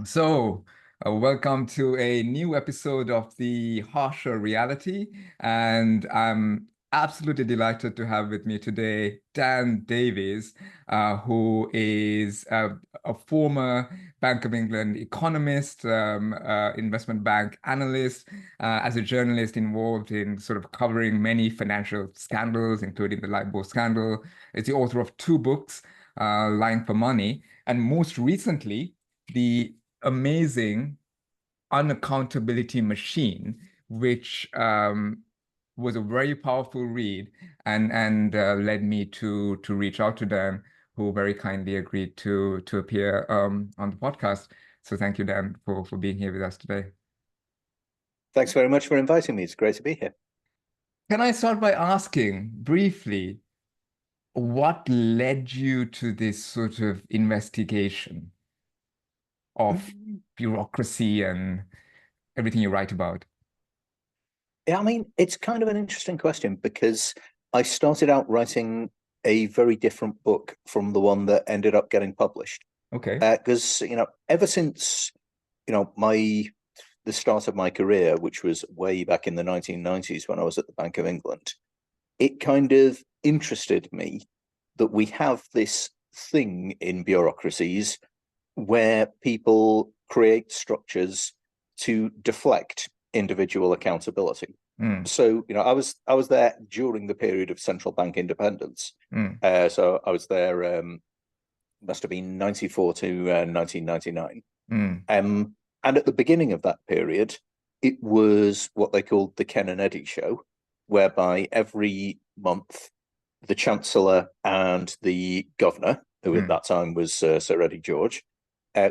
So, welcome to a new episode of the Harsher Reality, and I'm absolutely delighted to have with me today Dan Davies, who is a former Bank of England economist, investment bank analyst, as a journalist involved in sort of covering many financial scandals, including the LIBOR scandal. Is the author of two books, Lying for Money, and most recently, the amazing Unaccountability Machine, which was a very powerful read and led me to reach out to Dan, who very kindly agreed to appear on the podcast. So thank you, Dan, for being here with us today. Thanks very much for inviting me. It's great to be here. Can I start by asking briefly what led you to this sort of investigation of bureaucracy and everything you write about? Yeah, I mean, it's kind of an interesting question because I started out writing a very different book from the one that ended up getting published. Okay. Because, ever since, the start of my career, which was way back in the 1990s when I was at the Bank of England, it kind of interested me that we have this thing in bureaucracies where people create structures to deflect individual accountability. Mm, So, I was there during the period of central bank independence. mm, So I was there, must have been 94 to 1999. mm, And at the beginning of that period, it was what they called the Ken and Eddie show, whereby every month the Chancellor and the Governor, who at mm, that time was Sir Eddie George,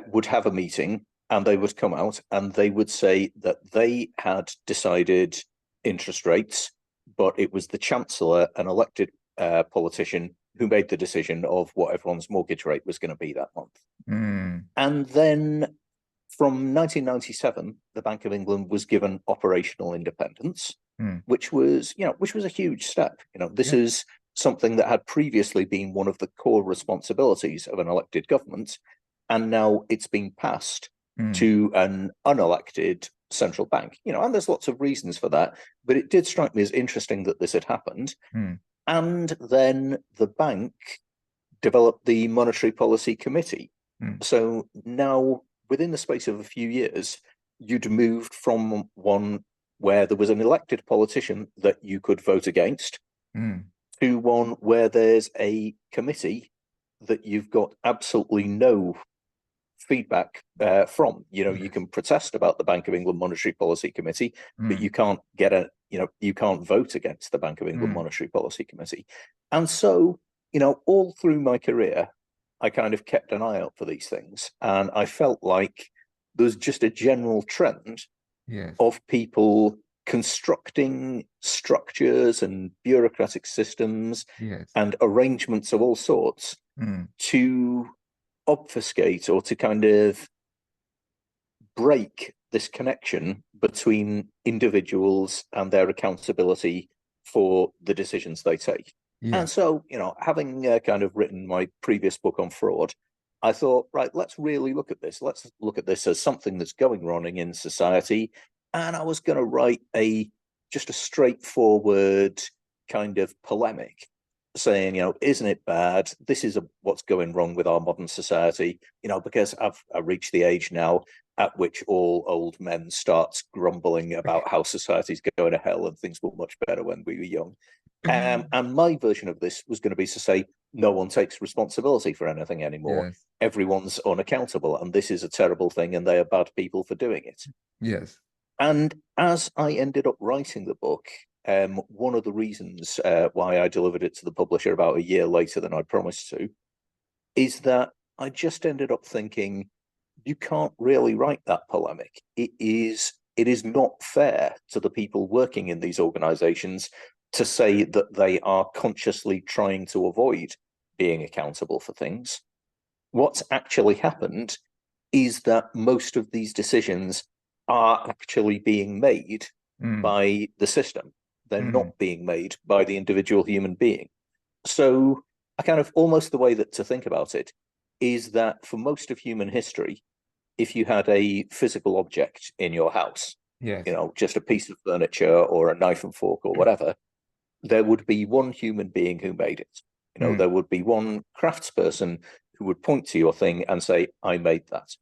would have a meeting, and they would come out and they would say that they had decided interest rates, but it was the Chancellor, an elected politician, who made the decision of what everyone's mortgage rate was going to be that month. mm, And then from 1997, the Bank of England was given operational independence, mm. which was a huge step. This Yeah. is something that had previously been one of the core responsibilities of an elected government, and now it's been passed Mm, to an unelected central bank. And there's lots of reasons for that, but it did strike me as interesting that this had happened. mm, And then the bank developed the Monetary Policy Committee. mm, So now, within the space of a few years, you'd moved from one where there was an elected politician that you could vote against mm. to one where there's a committee that you've got absolutely no feedback from. You Yes. can protest about the Bank of England Monetary Policy Committee, but Mm, you can't you can't vote against the Bank of England mm, Monetary Policy Committee. And so, all through my career, I kind of kept an eye out for these things. And I felt like there's just a general trend yes. of people constructing structures and bureaucratic systems Yes. and arrangements of all sorts Mm, to obfuscate or to kind of break this connection between individuals and their accountability for the decisions they take. yes. And so, having kind of written my previous book on fraud, I thought, right, let's really look at this. Let's look at this as something that's going wrong in society. And I was going to write just a straightforward kind of polemic saying, isn't it bad? This is what's going wrong with our modern society, because I've reached the age now at which all old men start grumbling about how society's going to hell and things were much better when we were young. And my version of this was going to be to say, no one takes responsibility for anything anymore. Yes. Everyone's unaccountable, and this is a terrible thing, and they are bad people for doing it. Yes. And as I ended up writing the book, one of the reasons why I delivered it to the publisher about a year later than I promised to is that I just ended up thinking, you can't really write that polemic. It is not fair to the people working in these organizations to say that they are consciously trying to avoid being accountable for things. What's actually happened is that most of these decisions are actually being made Mm, by the system. They're mm, not being made by the individual human being. So I kind of almost the way that to think about it is that for most of human history, if you had a physical object in your house, Yes. just a piece of furniture or a knife and fork or whatever, there would be one human being who made it. There would be one craftsperson who would point to your thing and say, I made that.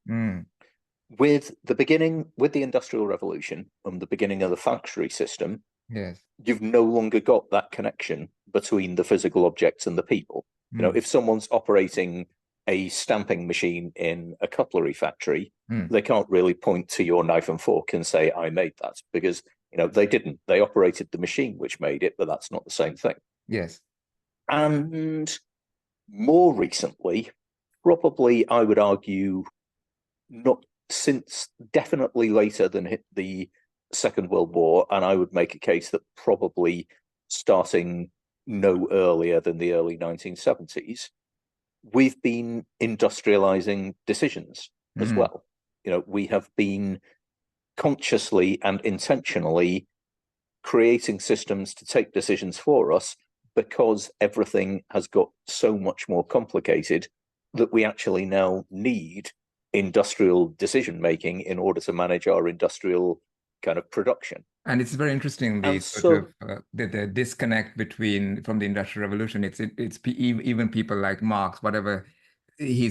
With the Industrial Revolution and the beginning of the factory system, Yes. you've no longer got that connection between the physical objects and the people. If someone's operating a stamping machine in a cutlery factory, they can't really point to your knife and fork and say, I made that, because they didn't. They operated the machine which made it, but that's not the same thing. Yes. And more recently, probably I would argue, not since, definitely later than the Second World War, and I would make a case that probably starting no earlier than the early 1970s, we've been industrializing decisions as well. We have been consciously and intentionally creating systems to take decisions for us, because everything has got so much more complicated that we actually now need industrial decision making in order to manage our industrial kind of production. And it's very interesting, the And sort so, of the disconnect from the Industrial Revolution. Even people like Marx, whatever yeah,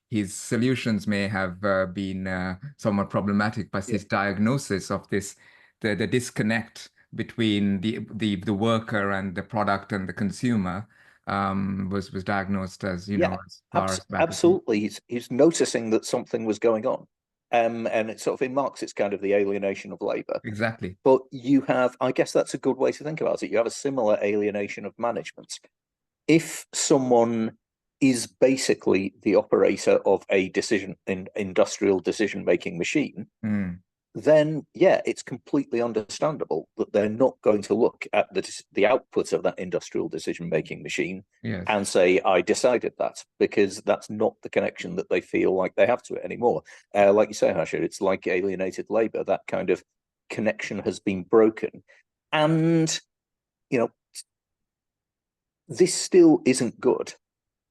his solutions may have been somewhat problematic, but yeah, his diagnosis of the disconnect between the worker and the product and the consumer was diagnosed as, yeah, as far as back as absolutely. He's noticing that something was going on. And it's sort of, in Marx, it's kind of the alienation of labor. exactly. But you have, I guess that's a good way to think about it. You have a similar alienation of management. If someone is basically the operator of a industrial decision-making machine, then yeah, it's completely understandable that they're not going to look at the output of that industrial decision-making machine Yes. and say, I decided that, because that's not the connection that they feel like they have to it anymore. Like you say, Harsha, it's like alienated labor. That kind of connection has been broken. And, this still isn't good.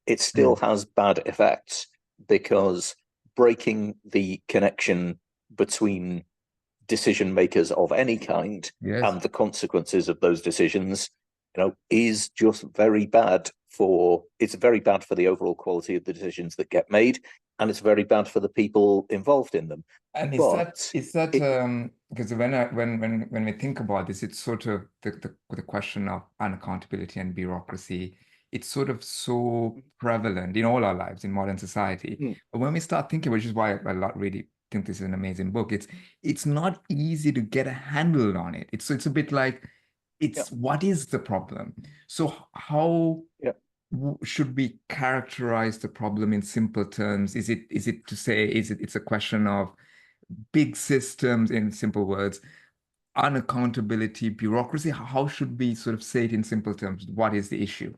It still has bad effects, because breaking the connection between decision makers of any kind Yes. and the consequences of those decisions, is just very bad it's very bad for the overall quality of the decisions that get made, and it's very bad for the people involved in them. And But because when we think about this, it's sort of the question of unaccountability and bureaucracy. It's sort of so prevalent in all our lives in modern society. But when we start thinking, which is why I really think this is an amazing book, it's not easy to get a handle on it. It's a bit like what is the problem? So how should we characterize the problem in simple terms? Is it to say it's a question of big systems, in simple words, unaccountability, bureaucracy? How should we sort of say it in simple terms? What is the issue?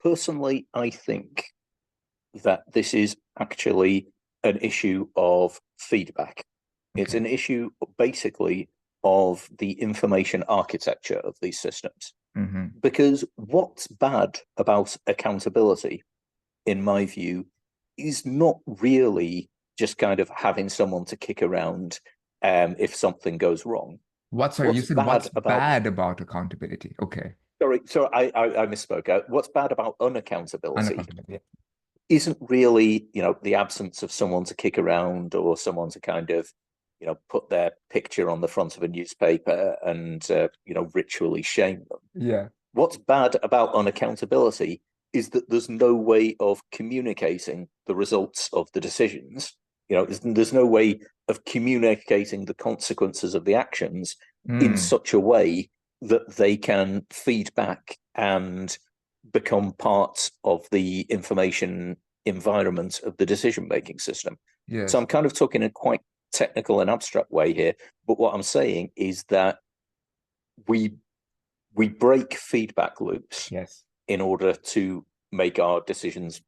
personally, I think that this is actually an issue of feedback. It's Okay. an issue basically of the information architecture of these systems. Because what's bad about accountability, in my view, is not really just kind of having someone to kick around if something goes wrong. Sorry, you What's said what's bad about bad about accountability? Okay. sorry, I misspoke. What's bad about unaccountability Unaccountability. isn't really, the absence of someone to kick around or someone to kind of, put their picture on the front of a newspaper and, ritually shame them. Yeah. What's bad about unaccountability is that there's no way of communicating the results of the decisions. There's no way of communicating the consequences of the actions in such a way that they can feed back and become part of the information environment of the decision-making system. Yes. So I'm kind of talking in quite technical and abstract way here, but what I'm saying is that we break feedback loops in order to make our decisions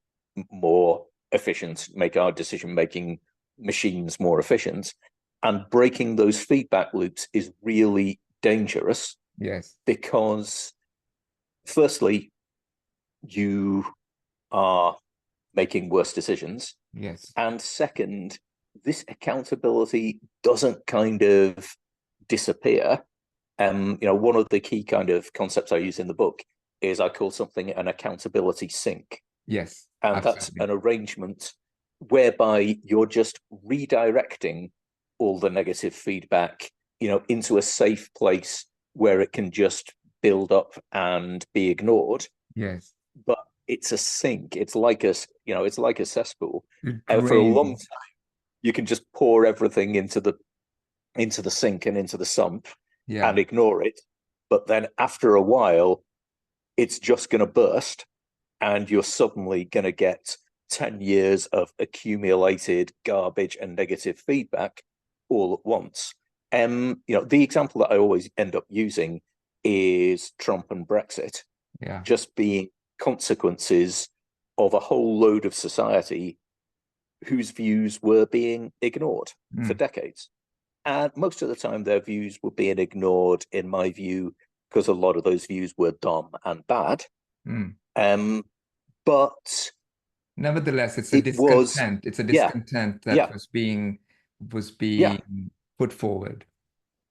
more efficient, make our decision-making machines more efficient. And breaking those feedback loops is really dangerous. Yes. Because firstly, you are making worse decisions. Yes. And second, this accountability doesn't kind of disappear. One of the key kind of concepts I use in the book is I call something an accountability sink. Yes, And that's absolutely. an arrangement whereby you're just redirecting all the negative feedback, into a safe place where it can just build up and be ignored. Yes. But it's a sink. It's like a cesspool. It For a long drains. time, you can just pour everything into the sink and into the sump Yeah. and ignore it. But then after a while, it's just going to burst, and you're suddenly going to get 10 years of accumulated garbage and negative feedback all at once. The example that I always end up using is Trump and Brexit Yeah. just being consequences of a whole load of society whose views were being ignored for decades. And most of the time, their views were being ignored, in my view, because a lot of those views were dumb and bad. Mm. But Nevertheless, it's a it was, discontent. It's a yeah, discontent that yeah, was yeah, being put forward.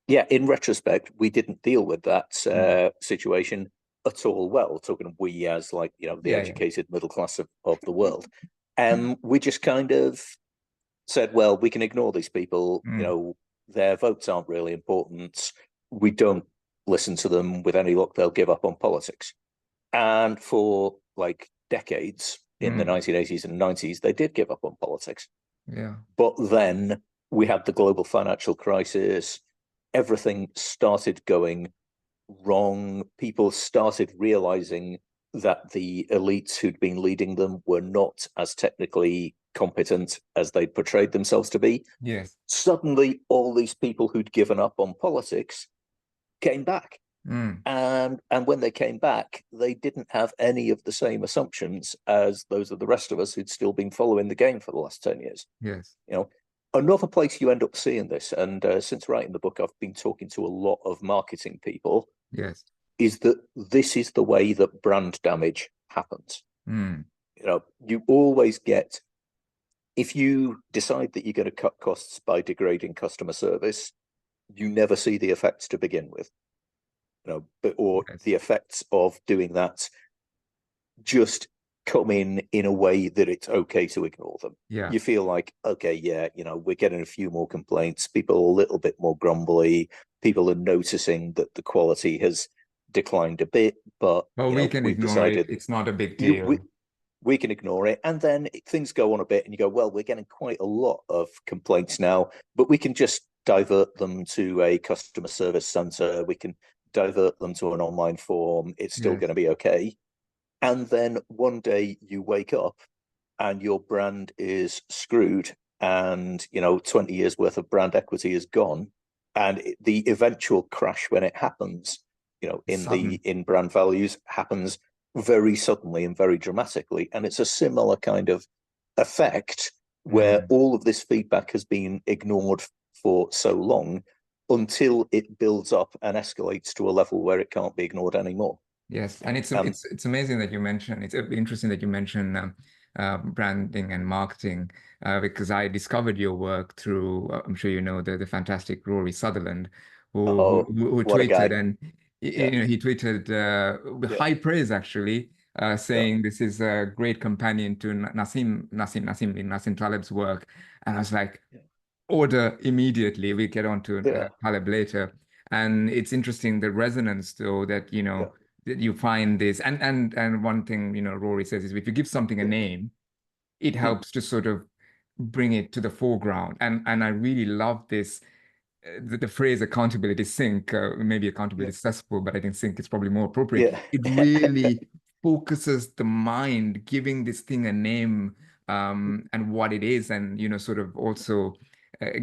yeah. In retrospect, we didn't deal with that Mm. situation at all well. Talking of we as the Yeah, yeah. educated middle class of the world. We just kind of said, well, we can ignore these people. Mm. Their votes aren't really important. We don't listen to them. With any luck, they'll give up on politics. And for like decades in the Mm. 1980s and 90s, they did give up on politics. Yeah. But then we had the global financial crisis. Everything started going wrong. People started realizing that the elites who'd been leading them were not as technically competent as they'd portrayed themselves to be. Yes. Suddenly, all these people who'd given up on politics came back. Mm. And when they came back, they didn't have any of the same assumptions as those of the rest of us who'd still been following the game for the last 10 years. Yes. Another place you end up seeing this, and since writing the book, I've been talking to a lot of marketing people, Yes. is that this is the way that brand damage happens. Mm. You always get, if you decide that you're going to cut costs by degrading customer service, you never see the effects to begin with. Or Yes. the effects of doing that just come in a way that it's okay to ignore them. Yeah. You feel like, okay, yeah, we're getting a few more complaints. People are a little bit more grumbly. People are noticing that the quality has declined a bit, but Well, we can we've ignore it. decided It's not a big you, deal. we can ignore it. And then things go on a bit and you go, well, we're getting quite a lot of complaints now, but we can just divert them to a customer service center. We can divert them to an online form. It's still Yes. going to be okay. And then one day you wake up and your brand is screwed, and 20 years worth of brand equity is gone. And the eventual crash when it happens, Sudden. in brand values happens very suddenly and very dramatically. And it's a similar kind of effect where Mm. all of this feedback has been ignored for so long until it builds up and escalates to a level where it can't be ignored anymore. Yes, and Um, it's amazing that you mention. It's interesting that you mention branding and marketing because I discovered your work through. I'm sure you know the fantastic Rory Sutherland, oh, who what a tweeted guy. and Yeah, he tweeted with yeah, high praise actually, yeah, saying this is a great companion to Nassim Taleb's work, and I was like, order immediately. We get on to yeah, Taleb later. And it's interesting the resonance though that yeah, that you find this and one thing Rory says is if you give something a yeah. name, it Mm, helps to sort of bring it to the foreground. And I really love this the phrase accountability sink, maybe yeah, accountability cesspool, but I think sink is probably more appropriate. yeah, It really focuses the mind, giving this thing a name and what it is, and sort of also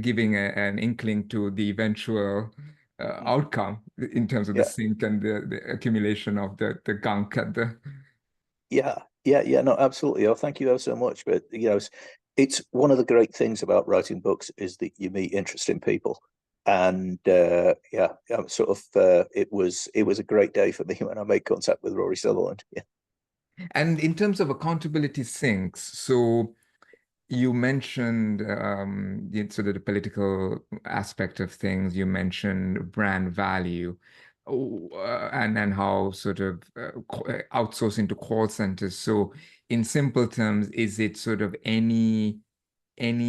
giving an inkling to the eventual outcome in terms of the yeah, sink and the accumulation of the gunk at the yeah, yeah, yeah. No, absolutely. Oh, thank you ever so much. But it's one of the great things about writing books is that you meet interesting people. And yeah, sort of, it was a great day for me when I made contact with Rory Sutherland. Yeah, And in terms of accountability sinks, so you mentioned sort of the political aspect of things. You mentioned brand value, and how sort of outsourcing to call centers. So, in simple terms, is it sort of any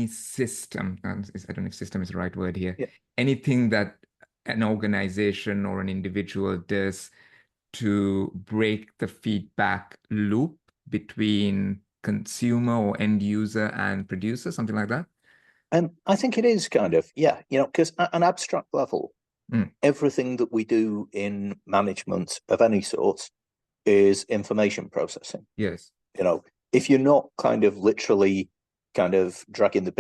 system? I don't know if system is the right word here. Yeah. Anything that an organization or an individual does to break the feedback loop between consumer or end user and producer, something like that? I think it is kind of, yeah, because at an abstract level, Mm, everything that we do in management of any sort is information processing. yes. You know, if you're not kind of literally kind of dragging the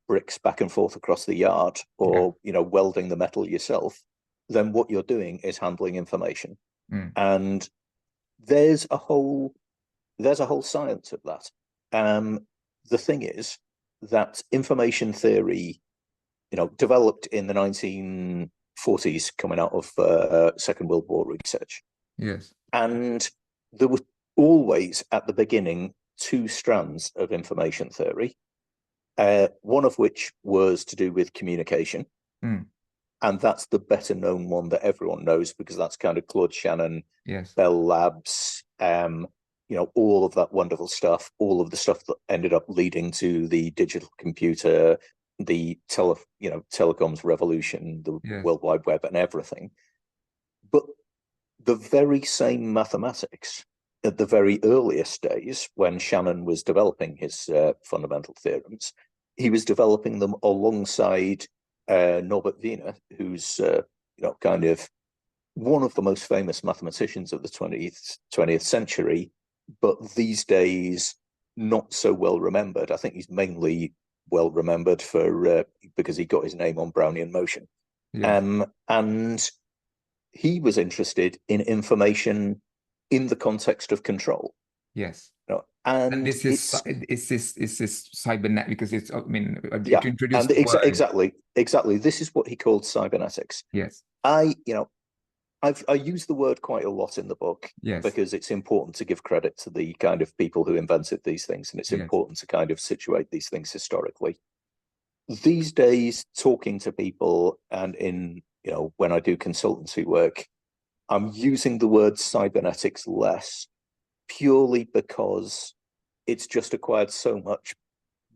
bricks back and forth across the yard Yeah. or, welding the metal yourself, then what you're doing is handling information. Mm, And there's a whole science of that. The thing is that information theory, developed in the 1940s, coming out of Second World War research, yes. and there were always at the beginning two strands of information theory. One of which was to do with communication, Mm, and that's the better known one that everyone knows because that's kind of Claude Shannon, yes. Bell Labs, all of that wonderful stuff, all of the stuff that ended up leading to the digital computer, the telecoms revolution, the Yes. World Wide Web, and everything. But the very same mathematics at the very earliest days, when Shannon was developing his fundamental theorems, he was developing them alongside Norbert Wiener, who's kind of one of the most famous mathematicians of the 20th century, but these days not so well remembered. I think he's mainly well remembered for because he got his name on Brownian motion. Yes. And he was interested in information in the context of control. Yes. And And this is cybernet because it's, I mean, yeah, to introduce and the word. exactly. This is what he called cybernetics. Yes. I, you know, I use the word quite a lot in the book Yes. because it's important to give credit to the kind of people who invented these things, and it's Yes. important to kind of situate these things historically. These days, talking to people and when I do consultancy work, I'm using the word cybernetics less purely because it's just acquired so much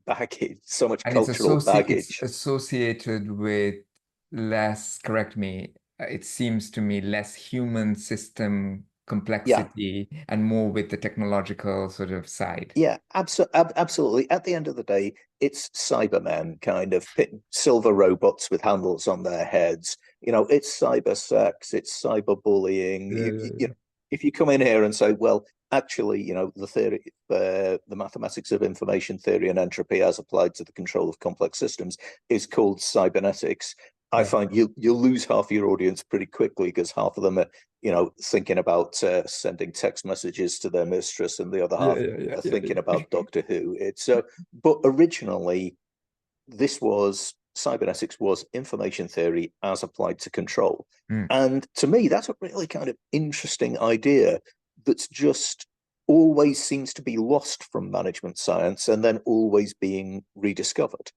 baggage, so much And cultural it's baggage. associated with less, correct me, it seems to me less human system Yeah, complexity and more with the technological sort of side. yeah, absolutely. At the end of the day, it's Cybermen, kind of silver robots with handles on their heads. It's cyber sex, it's cyberbullying. Yeah, yeah, yeah. If you come in here and say, well, actually, the theory, the mathematics of information theory and entropy as applied to the control of complex systems is called cybernetics. I Yeah. find you lose half your audience pretty quickly because half of them are thinking about sending text messages to their mistress, and the other Yeah, half yeah, yeah, are yeah, thinking yeah. about Doctor Who. But originally, this was cybernetics was information theory as applied to control, Mm, and to me, that's a really kind of interesting idea that's just always seems to be lost from management science and then always being rediscovered.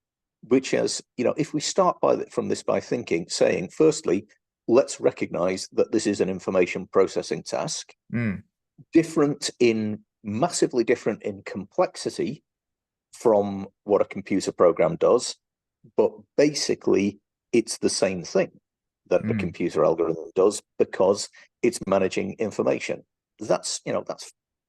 Which is, if we start from this by saying, firstly, let's recognize that this is an information processing task, mm, massively different in complexity from what a computer program does, but basically it's the same thing that a mm. computer algorithm does because it's managing information. That's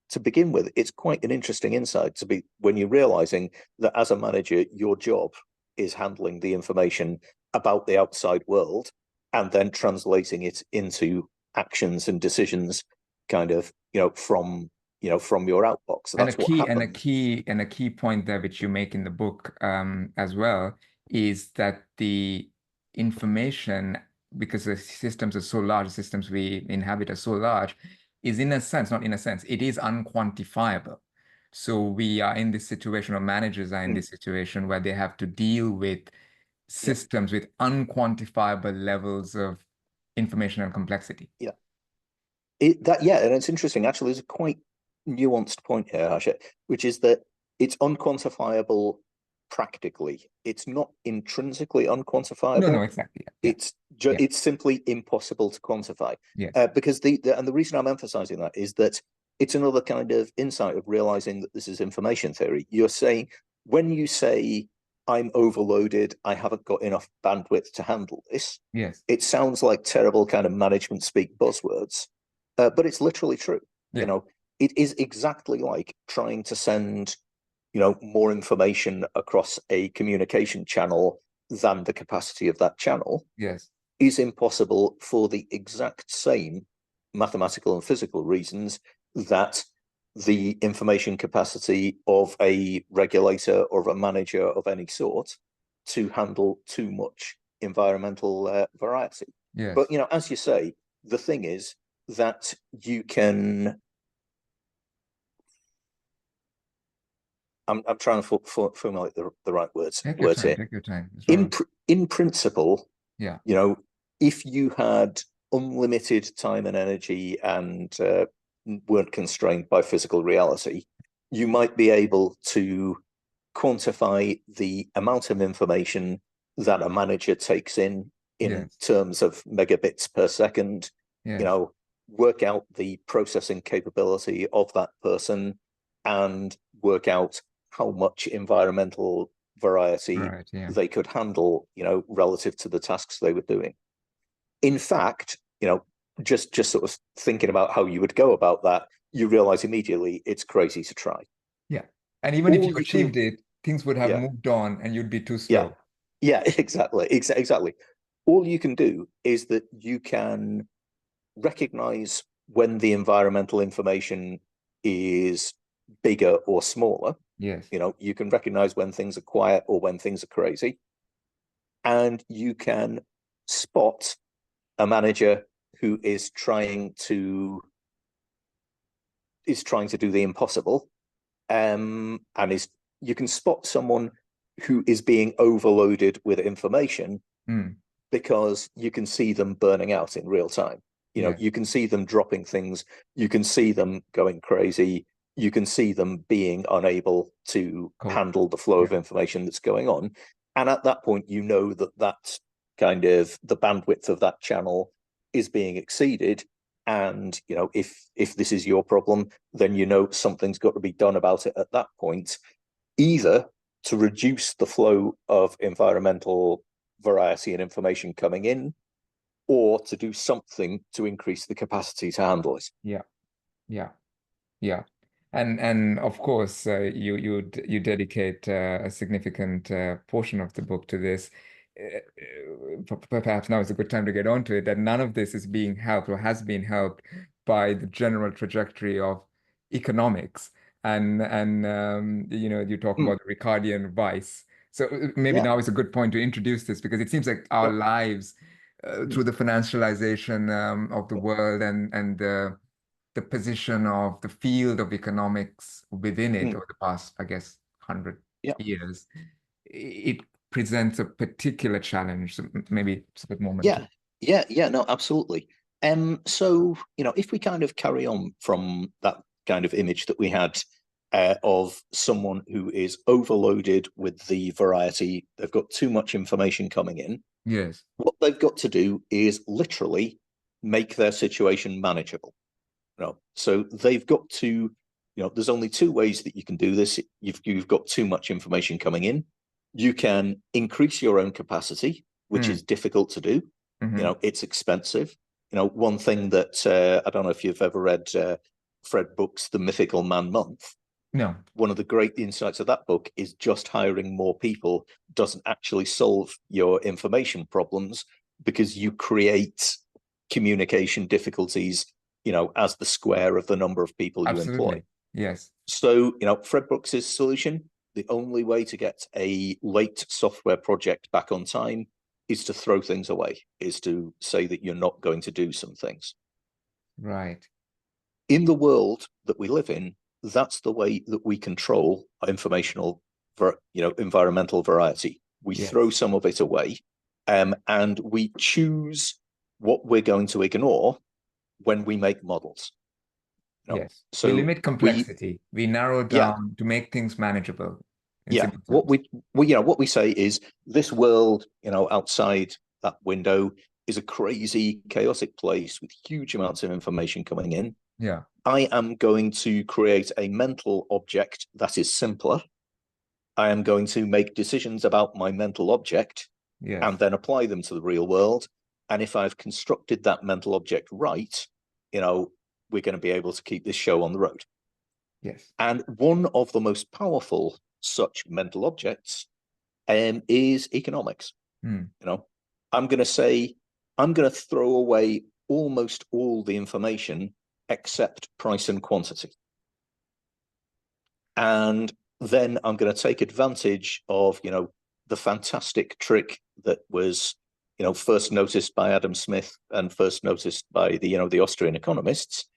to begin with, it's quite an interesting insight to be when you're realizing that as a manager, your job is handling the information about the outside world and then translating it into actions and decisions kind of, from your outbox. So And a that's what key and a happens. key and a key point there, which you make in the book as well, is that the information, because the systems are so large, the systems we inhabit are so large, is in a sense, not in a sense, it is unquantifiable. So we are in this situation, or managers are in Mm, this situation where they have to deal with yeah. systems with unquantifiable levels of information and complexity. Yeah. And it's interesting. Actually, there's a quite nuanced point here, Asha, which is that it's unquantifiable practically. It's not intrinsically unquantifiable. No, exactly. Yeah. It's simply impossible to quantify. Yes. Because the reason I'm emphasizing that is that it's another kind of insight of realizing that this is information theory. You're saying, when you say I'm overloaded, I haven't got enough bandwidth to handle this. Yes. It sounds like terrible kind of management speak buzzwords, but it's literally true. Yeah. You know, it is exactly like trying to send, more information across a communication channel than the capacity of that channel. Yes. Is impossible for the exact same mathematical and physical reasons that the information capacity of a regulator or of a manager of any sort to handle too much environmental variety. Yes. But, as you say, the thing is that you can. I'm trying to formulate the right words. Take your time. Here. Take your time. In principle, yeah. If you had unlimited time and energy and weren't constrained by physical reality, you might be able to quantify the amount of information that a manager takes in yes. terms of megabits per second, yes. Work out the processing capability of that person and work out how much environmental variety they could handle, relative to the tasks they were doing. In fact, just sort of thinking about how you would go about that, you realize immediately it's crazy to try. Yeah. And even if you achieved it, things would have moved on and you'd be too slow. Yeah, exactly. Exactly. All you can do is that you can recognize when the environmental information is bigger or smaller. Yes. You can recognize when things are quiet or when things are crazy. And you can spot a manager who is trying to do the impossible, and you can spot someone who is being overloaded with information because you can see them burning out in real time. You can see them dropping things, you can see them going crazy, you can see them being unable to handle the flow of information that's going on. And at that point, that kind of the bandwidth of that channel is being exceeded. And, if this is your problem, then something's got to be done about it at that point, either to reduce the flow of environmental variety and information coming in, or to do something to increase the capacity to handle it. Yeah. And of course, you dedicate a significant portion of the book to this. Perhaps now is a good time to get onto it, that none of this is being helped or has been helped by the general trajectory of economics. And you talk about the Ricardian Vice. So maybe now is a good point to introduce this, because it seems like our lives through the financialization of the world and the position of the field of economics within it over the past, I guess, 100 years, it presents a particular challenge. So maybe it's a bit more mature. Yeah, no, absolutely. So, if we kind of carry on from that kind of image that we had of someone who is overloaded with the variety, they've got too much information coming in. Yes. What they've got to do is literally make their situation manageable. So they've got to, there's only two ways that you can do this. You've got too much information coming in. You can increase your own capacity, which is difficult to do. It's expensive. One thing that I don't know if you've ever read Fred Brooks' The Mythical Man Month. No. One of the great insights of that book is just hiring more people doesn't actually solve your information problems, because you create communication difficulties, as the square of the number of people you employ. Yes. So, Fred Brooks's solution, the only way to get a late software project back on time is to throw things away, is to say that you're not going to do some things. Right. In the world that we live in, that's the way that we control environmental variety. We throw some of it away, and we choose what we're going to ignore when we make models. You know, Yes. We so limit we complexity. We narrow yeah, down to make things manageable in yeah. simple What terms. what we say is this world, outside that window is a crazy, chaotic place with huge amounts of information coming in. Yeah. I am going to create a mental object that is simpler. I am going to make decisions about my mental object Yes. and then apply them to the real world. And if I've constructed that mental object right, we're going to be able to keep this show on the road. Yes. And one of the most powerful such mental objects is economics. Hmm. I'm going to say, I'm going to throw away almost all the information except price and quantity. And then I'm going to take advantage of, the fantastic trick that was, first noticed by Adam Smith and first noticed by the Austrian economists,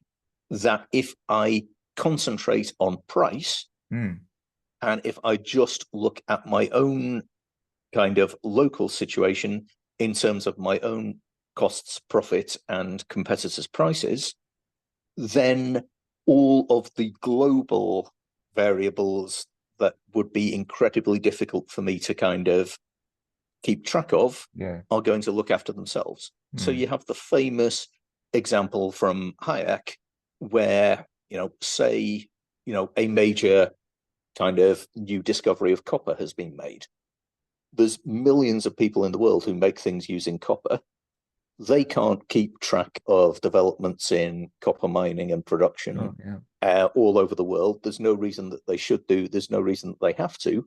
that if I concentrate on price, and if I just look at my own kind of local situation in terms of my own costs, profit, and competitors' prices, then all of the global variables that would be incredibly difficult for me to kind of keep track of are going to look after themselves. So you have the famous example from Hayek where, say, a major kind of new discovery of copper has been made. There's millions of people in the world who make things using copper. They can't keep track of developments in copper mining and production all over the world. There's no reason that they should do. There's no reason that they have to.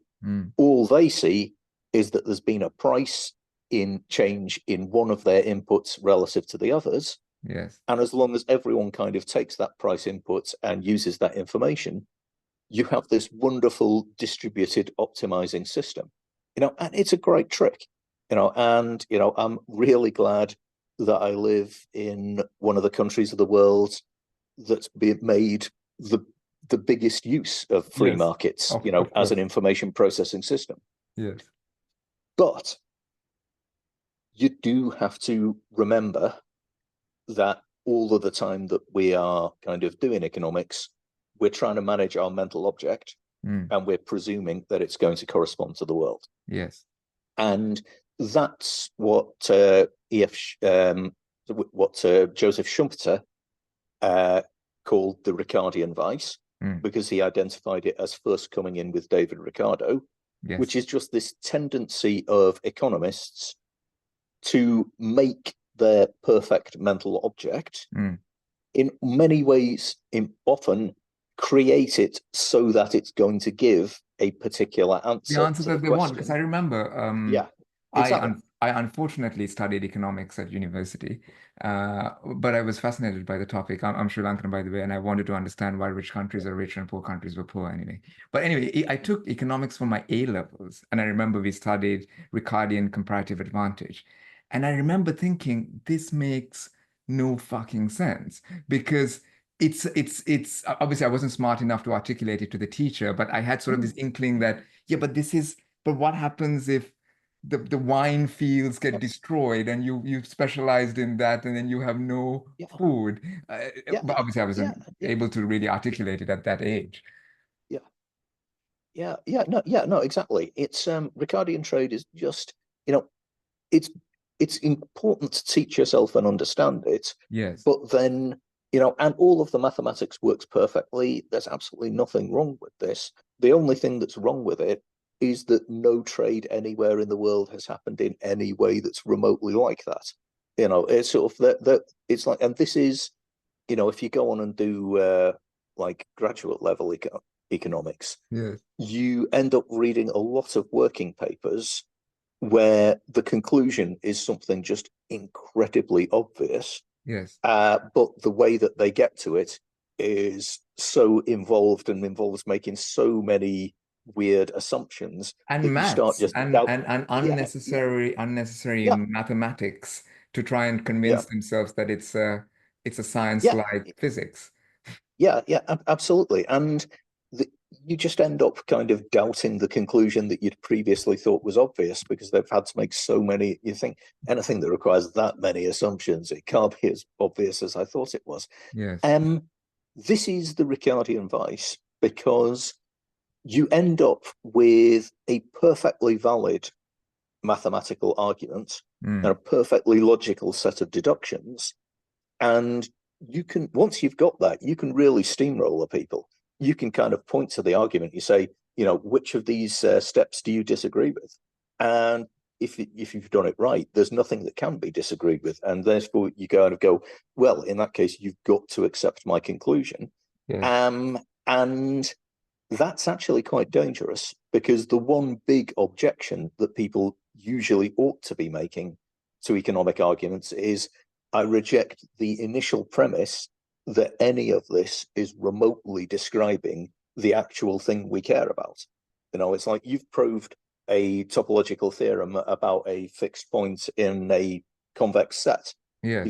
All they see is that there's been a price in change in one of their inputs relative to the others. Yes. And as long as everyone kind of takes that price input and uses that information, you have this wonderful distributed optimizing system, and it's a great trick, and, I'm really glad that I live in one of the countries of the world that's been made the biggest use of free markets, as an information processing system. Yes. But you do have to remember that all of the time that we are kind of doing economics, we're trying to manage our mental object, and we're presuming that it's going to correspond to the world. Yes. And that's what Joseph Schumpeter called the Ricardian Vice, because he identified it as first coming in with David Ricardo, which is just this tendency of economists to make their perfect mental object, in many ways, often create it so that it's going to give a particular answer The answer to that the they want, because question. I remember Exactly. I unfortunately studied economics at university, but I was fascinated by the topic. I'm Sri Lankan, by the way, and I wanted to understand why rich countries are rich and poor countries were poor anyway. But anyway, I took economics for my A levels, and I remember we studied Ricardian comparative advantage. And I remember thinking, this makes no fucking sense because it's obviously I wasn't smart enough to articulate it to the teacher, but I had sort of this inkling that, but what happens if the wine fields get destroyed and you've specialized in that and then you have no food? But obviously I wasn't able to really articulate it at that age. No, exactly. It's Ricardian trade is just, it's important to teach yourself and understand it. Yes. But then, and all of the mathematics works perfectly. There's absolutely nothing wrong with this. The only thing that's wrong with it is that no trade anywhere in the world has happened in any way that's remotely like that. It's sort of that it's like, and this is, if you go on and do like graduate level economics, you end up reading a lot of working papers where the conclusion is something just incredibly obvious. But the way that they get to it is so involved and involves making so many weird assumptions And that you start maths just and unnecessary mathematics to try and convince themselves that it's a science yeah, like physics. absolutely. And you just end up kind of doubting the conclusion that you'd previously thought was obvious because they've had to make so many. You think anything that requires that many assumptions, it can't be as obvious as I thought it was. Yes. this is the Ricardian Vice, because you end up with a perfectly valid mathematical argument and a perfectly logical set of deductions. And you can, once you've got that, you can really steamroller people. You can kind of point to the argument. You say, which of these steps do you disagree with? And if you've done it right, there's nothing that can be disagreed with. And therefore, you kind of go, well, in that case, you've got to accept my conclusion. Yes. And that's actually quite dangerous, because the one big objection that people usually ought to be making to economic arguments is, I reject the initial premise that any of this is remotely describing the actual thing we care about. It's like you've proved a topological theorem about a fixed point in a convex set. Yes.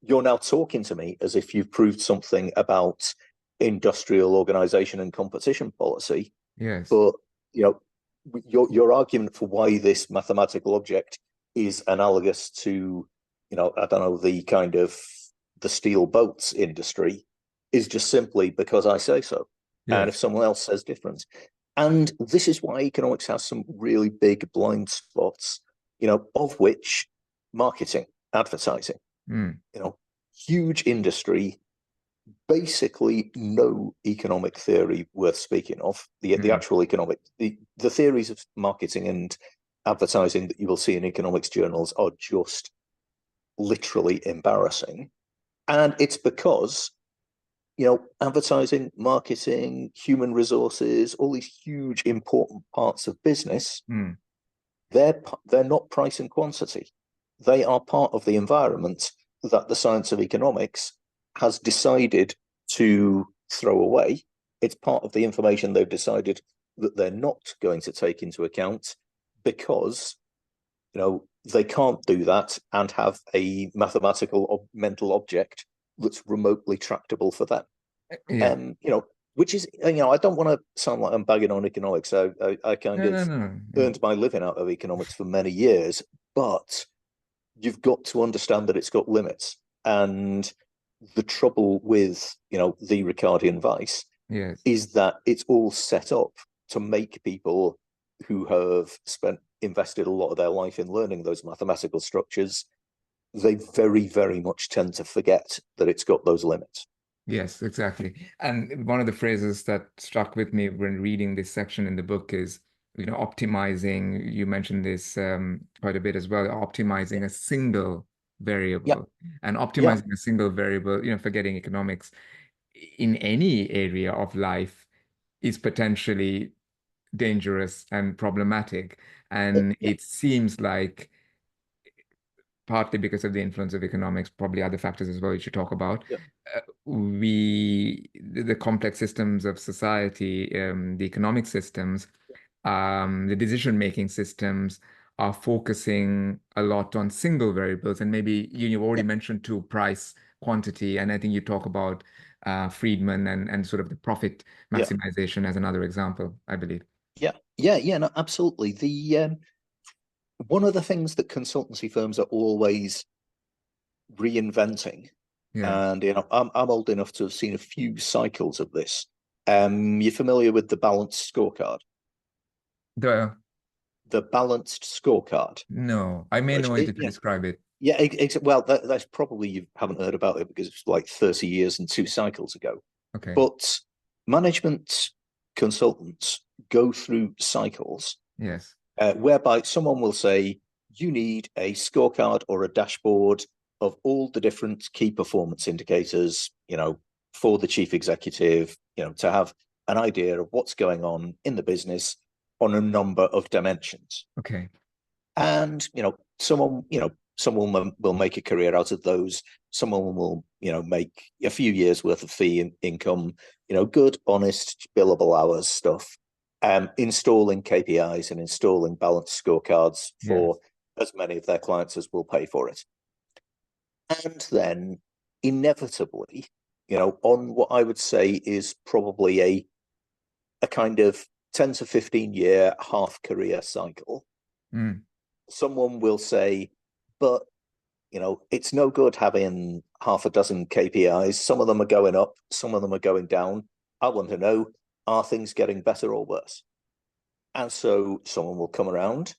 You're now talking to me as if you've proved something about industrial organization and competition policy. Yes. But your argument for why this mathematical object is analogous to, I don't know, the kind of the steel boats industry is just simply because I say so. Yes. And if someone else says different. And this is why economics has some really big blind spots, of which marketing, advertising, huge industry, basically no economic theory worth speaking of. The actual economic, the theories of marketing and advertising that you will see in economics journals are just literally embarrassing. And it's because, advertising, marketing, human resources, all these huge important parts of business, they're not price and quantity. They are part of the environment that the science of economics has decided to throw away. It's part of the information they've decided that they're not going to take into account, because they can't do that and have a mathematical mental object that's remotely tractable for them. Yeah. Which is, I don't want to sound like I'm bagging on economics. I kind of No. earned my living out of economics for many years, but you've got to understand that it's got limits. And the trouble with, the Ricardian Vice Yes. is that it's all set up to make people who have invested a lot of their life in learning those mathematical structures, they very, very much tend to forget that it's got those limits. Yes, exactly. And one of the phrases that struck with me when reading this section in the book is, optimizing. You mentioned this quite a bit as well, optimizing a single variable. And optimizing a single variable, forgetting economics, in any area of life is potentially dangerous and problematic. And it seems like, partly because of the influence of economics, probably other factors as well you should talk about. The complex systems of society, the economic systems, the decision-making systems are focusing a lot on single variables. And maybe you've already mentioned too, price, quantity, and I think you talk about Friedman and sort of the profit maximization as another example, I believe. No, absolutely. One of the things that consultancy firms are always reinventing, and I'm old enough to have seen a few cycles of this. You're familiar with the balanced scorecard? The balanced scorecard. No, I may know it if you describe it. Yeah, well, that's probably you haven't heard about it because it's like 30 years and 2 cycles ago. Okay. But management consultants go through cycles. Yes. Whereby someone will say, you need a scorecard or a dashboard of all the different key performance indicators, for the chief executive, to have an idea of what's going on in the business on a number of dimensions. Okay. And, someone will make a career out of those. Someone will, make a few years worth of fee income, good, honest, billable hours stuff. Installing KPIs and installing balanced scorecards for as many of their clients as will pay for it. And then inevitably, on what I would say is probably a kind of 10 to 15 year half career cycle, someone will say, but it's no good having half a dozen KPIs. Some of them are going up, some of them are going down. I want to know, are things getting better or worse? And so someone will come around,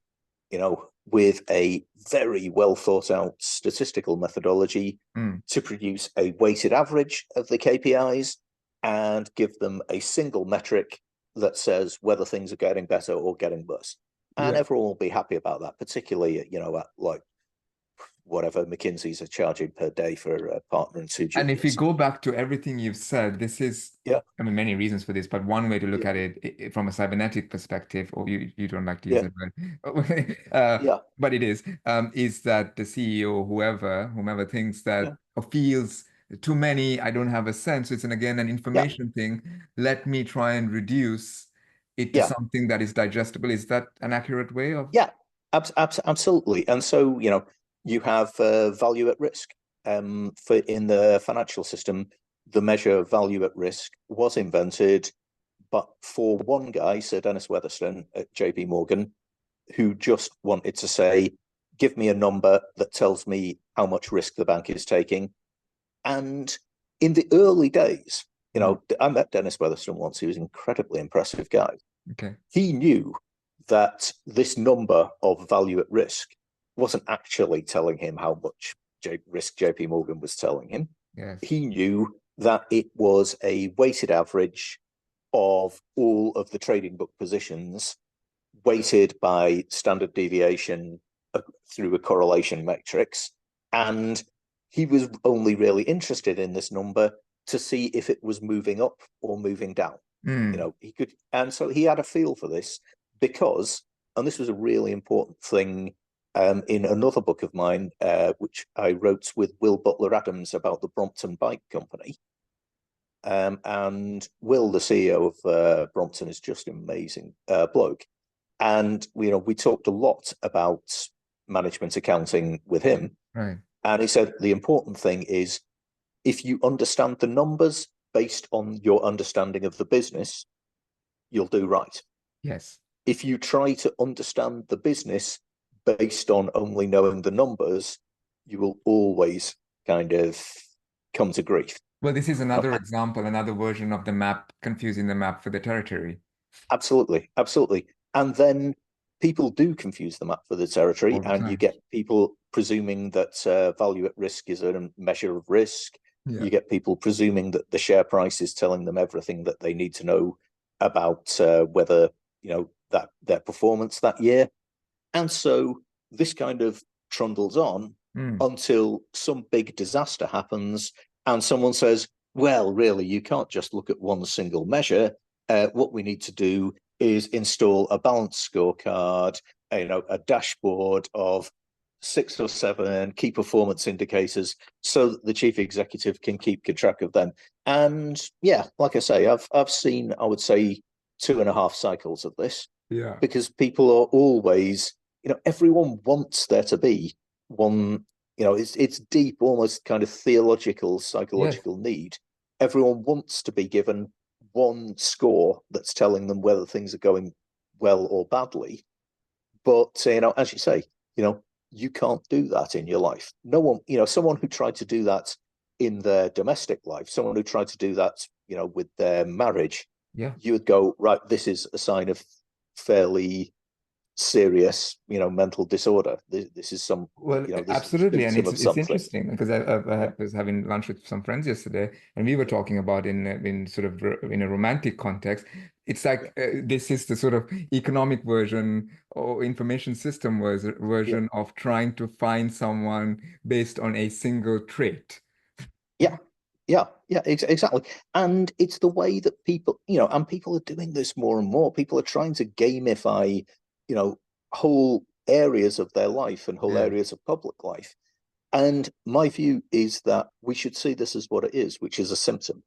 with a very well thought out statistical methodology to produce a weighted average of the KPIs and give them a single metric that says whether things are getting better or getting worse. And Yeah. everyone will be happy about that, particularly, at like whatever McKinsey's are charging per day for a partner and two And if you juniors. go back to everything you've said, this is, Yeah, I mean, many reasons for this, but one way to look yeah, at it from a cybernetic perspective, or you don't like to use yeah, it, but yeah, but it is that the CEO, whomever thinks that yeah, or feels too many, I don't have a sense. It's again an yeah, information thing. Let me try and reduce it to yeah, something that is digestible. Is that an accurate way of? yeah. Absolutely. And so, you have value at risk. For in the financial system, the measure of value at risk was invented, but for one guy, Sir Dennis Weatherstone at JP Morgan, who just wanted to say, give me a number that tells me how much risk the bank is taking. And in the early days, I met Dennis Weatherstone once. He was an incredibly impressive guy. Okay. He knew that this number of value at risk wasn't actually telling him how much risk JP Morgan was telling him. Yes. He knew that it was a weighted average of all of the trading book positions, weighted by standard deviation through a correlation matrix. And he was only really interested in this number to see if it was moving up or moving down. He could, and so he had a feel for this because, and this was a really important thing in another book of mine, which I wrote with Will Butler Adams about the Brompton Bike Company. And Will, the CEO of Brompton, is just an amazing bloke. And we talked a lot about management accounting with him. Right. And he said the important thing is if you understand the numbers based on your understanding of the business, you'll do right. Yes. If you try to understand the business based on only knowing the numbers, you will always kind of come to grief. Well, this is another example, another version of the map, confusing the map for the territory. Absolutely, absolutely. And then people do confuse the map for the territory, All the and you time. get people presuming that value at risk is a measure of risk. Yeah. You get people presuming that the share price is telling them everything that they need to know about whether that their performance that year. And so this kind of trundles on until some big disaster happens, and someone says, "Well, really, you can't just look at one single measure. What we need to do is install a balance scorecard, a dashboard of 6 or 7 key performance indicators so that the chief executive can keep track of them." And yeah, like I say, I've seen, I would say, 2.5 cycles of this Yeah. because people are always, everyone wants there to be one, it's deep, almost kind of theological, Yes. psychological need. Everyone wants to be given one score that's telling them whether things are going well or badly. But, as you say, you can't do that in your life. No one, someone who tried to do that in their domestic life, someone who tried to do that, with their marriage, Yeah. you would go, right, this is a sign of fairly serious, mental disorder. This is some, Well, this is a absolutely, and symptom of it's something. interesting because Yeah, was having lunch with some friends yesterday, and we were yeah, talking about in sort of in a romantic context. It's like this is the sort of economic version or information system yeah, version of trying to find someone based on a single trait. yeah, yeah, exactly. And it's the way that people, and people are doing this more and more. People are trying to gamify, whole areas of their life and whole Yeah. areas of public life. And my view is that we should see this as what it is, which is a symptom.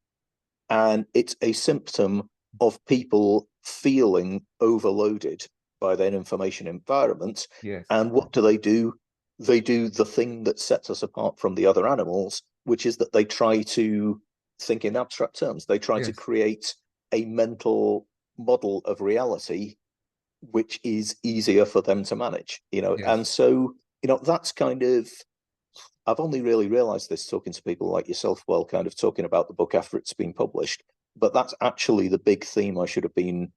And it's a symptom of people feeling overloaded by their information environment. Yes. And what do? They do the thing that sets us apart from the other animals, which is that they try to think in abstract terms. They try to Yes. create a mental model of reality which is easier for them to manage, and Yes. so, that's kind of I've only really realized this talking to people like yourself while kind of talking about the book after it's been published. But that's actually the big theme I should have been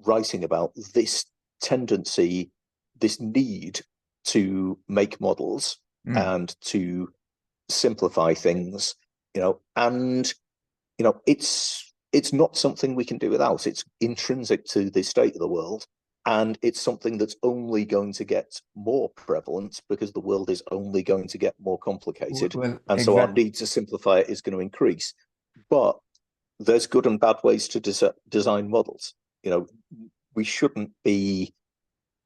writing about, this tendency, this need to make models and to simplify things, and it's not something we can do without. It's intrinsic to the state of the world, and it's something that's only going to get more prevalent because the world is only going to get more complicated. Well, And so our need to simplify it is going to increase. But there's good and bad ways to design models. We shouldn't be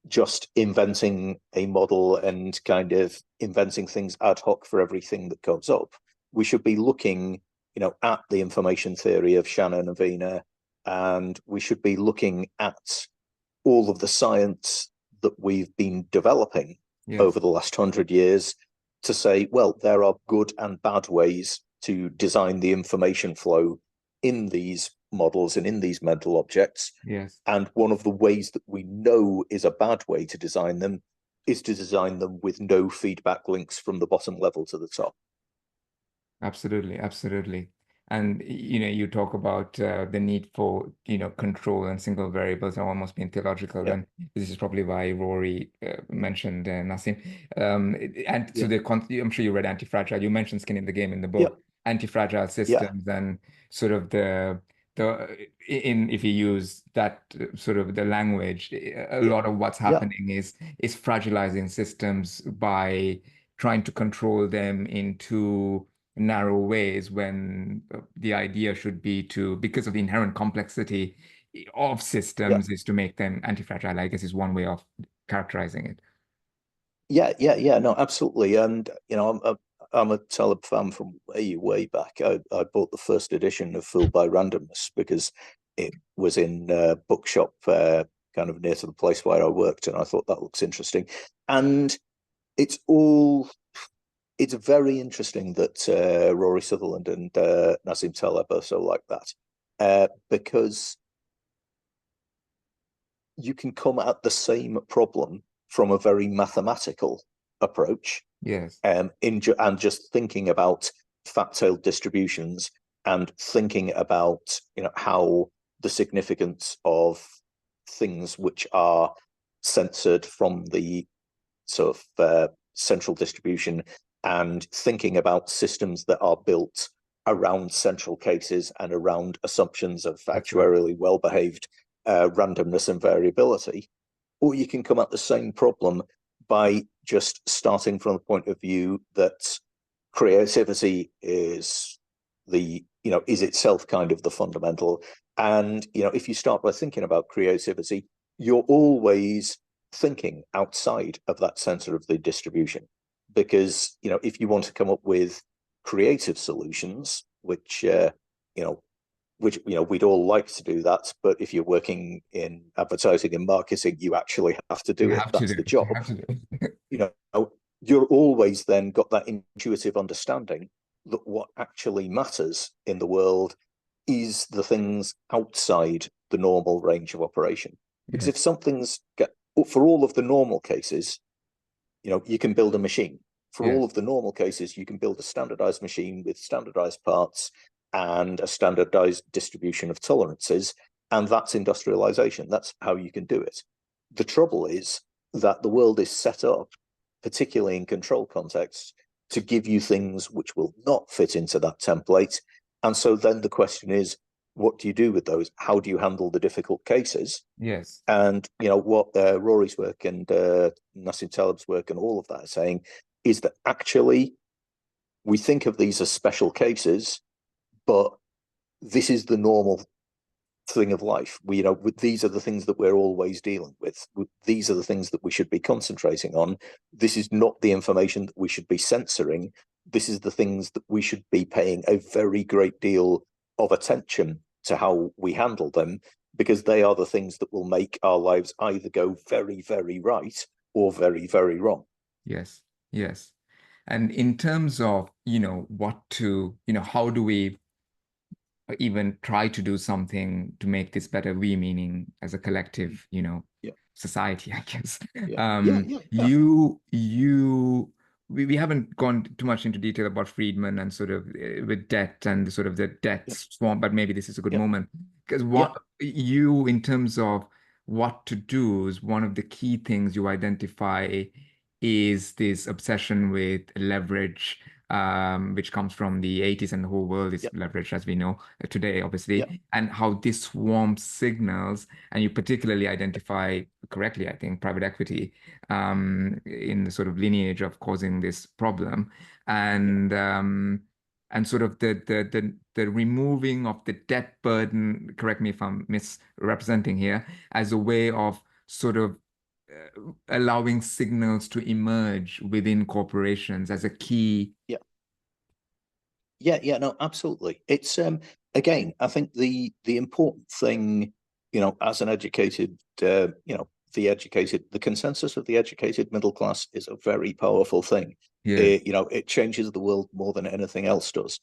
just inventing a model and kind of inventing things ad hoc for everything that comes up. We should be looking, at the information theory of Shannon and Wiener, and we should be looking at all of the science that we've been developing over the last 100 years to say, well, there are good and bad ways to design the information flow in these models and in these mental objects. Yes. And one of the ways that we know is a bad way to design them is to design them with no feedback links from the bottom level to the top. Absolutely, absolutely. And you talk about the need for control and single variables are almost being theological. Yeah. And this is probably why Rory mentioned Nassim. And so I'm sure you read Anti-Fragile. You mentioned skin in the game in the book. Anti-fragile systems and sort of if you use that sort of the language, a lot of what's happening is fragilizing systems by trying to control them into narrow ways when the idea should be because of the inherent complexity of systems is to make them anti-fragile, I guess is one way of characterizing it. No, absolutely. And I'm a Taleb fan from way back. I bought the first edition of Fooled by Randomness because it was in a bookshop kind of near to the place where I worked, and I thought that looks interesting. And it's very interesting that Rory Sutherland and Nassim Taleb are so like that, because you can come at the same problem from a very mathematical approach. Yes. And just thinking about fact-tailed distributions and thinking about how the significance of things which are censored from the sort of central distribution, and thinking about systems that are built around central cases and around assumptions of actuarially well-behaved randomness and variability. Or you can come at the same problem by just starting from the point of view that creativity is is itself kind of the fundamental. And if you start by thinking about creativity, you're always thinking outside of that center of the distribution, because if you want to come up with creative solutions, which we'd all like to do that, but if you're working in advertising and marketing, you actually have to do it. That's the job. You're always then got that intuitive understanding that what actually matters in the world is the things outside the normal range of operation. Because if something's for all of the normal cases, you can build a machine. For all of the normal cases, you can build a standardized machine with standardized parts and a standardized distribution of tolerances, and that's industrialization. That's how you can do it. The trouble is that the world is set up, particularly in control contexts, to give you things which will not fit into that template. And so then the question is, what do you do with those? How do you handle the difficult cases? Yes. And what Rory's work and Nassim Taleb's work and all of that are saying is that actually we think of these as special cases, but this is the normal thing of life. These are the things that we're always dealing with. These are the things that we should be concentrating on. This is not the information that we should be censoring. This is the things that we should be paying a very great deal of attention to how we handle them, because they are the things that will make our lives either go very, very right or very, very wrong. Yes, yes. And in terms of, how do we even try to do something to make this better, we meaning as a collective, society, I guess. You we haven't gone too much into detail about Friedman and sort of with debt and the sort of the debt Yep. swamp, but maybe this is a good Yep. moment because Yep. what you, in terms of what to do, is one of the key things you identify is this obsession with leverage, which comes from the 80s, and the whole world is Yep. leveraged as we know today, Yep. obviously, and how this swarms signals, and you particularly identify correctly, I think, private equity in the sort of lineage of causing this problem, Yep. and sort of the removing of the debt burden. Correct me if I'm misrepresenting here, as a way of sort of allowing signals to emerge within corporations as a key. Yep. Yeah, no, absolutely. It's again, I think the important thing, as an educated, the consensus of the educated middle class is a very powerful thing. Yeah. It changes the world more than anything else does.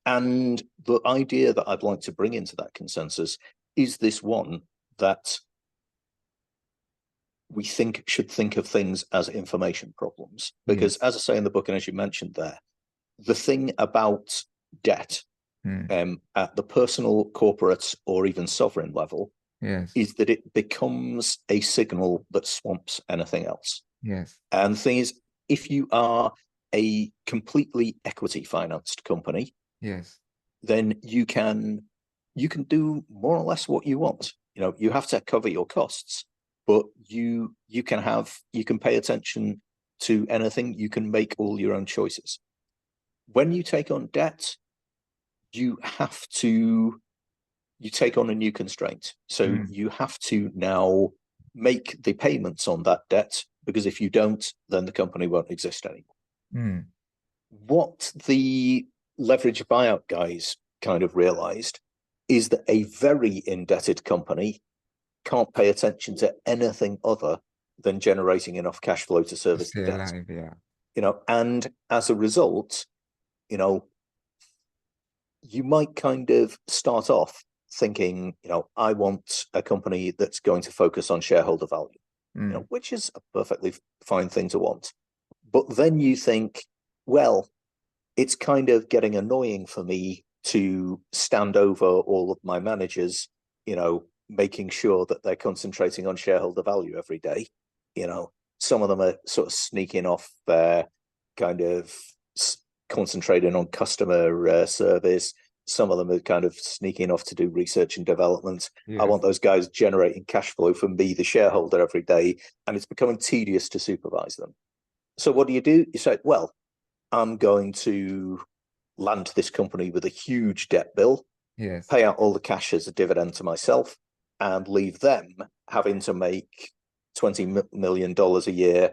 And the idea that I'd like to bring into that consensus is this one that we should think of things as information problems. Because Yes. as I say in the book, and as you mentioned there, the thing about debt at the personal, corporate, or even sovereign level Yes. is that it becomes a signal that swamps anything else. Yes. And the thing is, if you are a completely equity financed company, Yes. then you can do more or less what you want. You have to cover your costs, but you can pay attention to anything. You can make all your own choices. When you take on debt, you take on a new constraint. So you have to now make the payments on that debt, because if you don't, then the company won't exist anymore. What the leverage buyout guys kind of realized is that a very indebted company can't pay attention to anything other than generating enough cash flow to service the Stay debt. alive, yeah. And as a result, you might kind of start off thinking, I want a company that's going to focus on shareholder value, which is a perfectly fine thing to want. But then you think, well, it's kind of getting annoying for me to stand over all of my managers, making sure that they're concentrating on shareholder value every day. Some of them are sort of sneaking off kind of concentrating on customer service. Some of them are kind of sneaking off to do research and development. Yes. I want those guys generating cash flow for me, the shareholder, every day, and it's becoming tedious to supervise them. So what do? You say, well, I'm going to land this company with a huge debt bill, Yes. pay out all the cash as a dividend to myself, and leave them having to make $20 million a year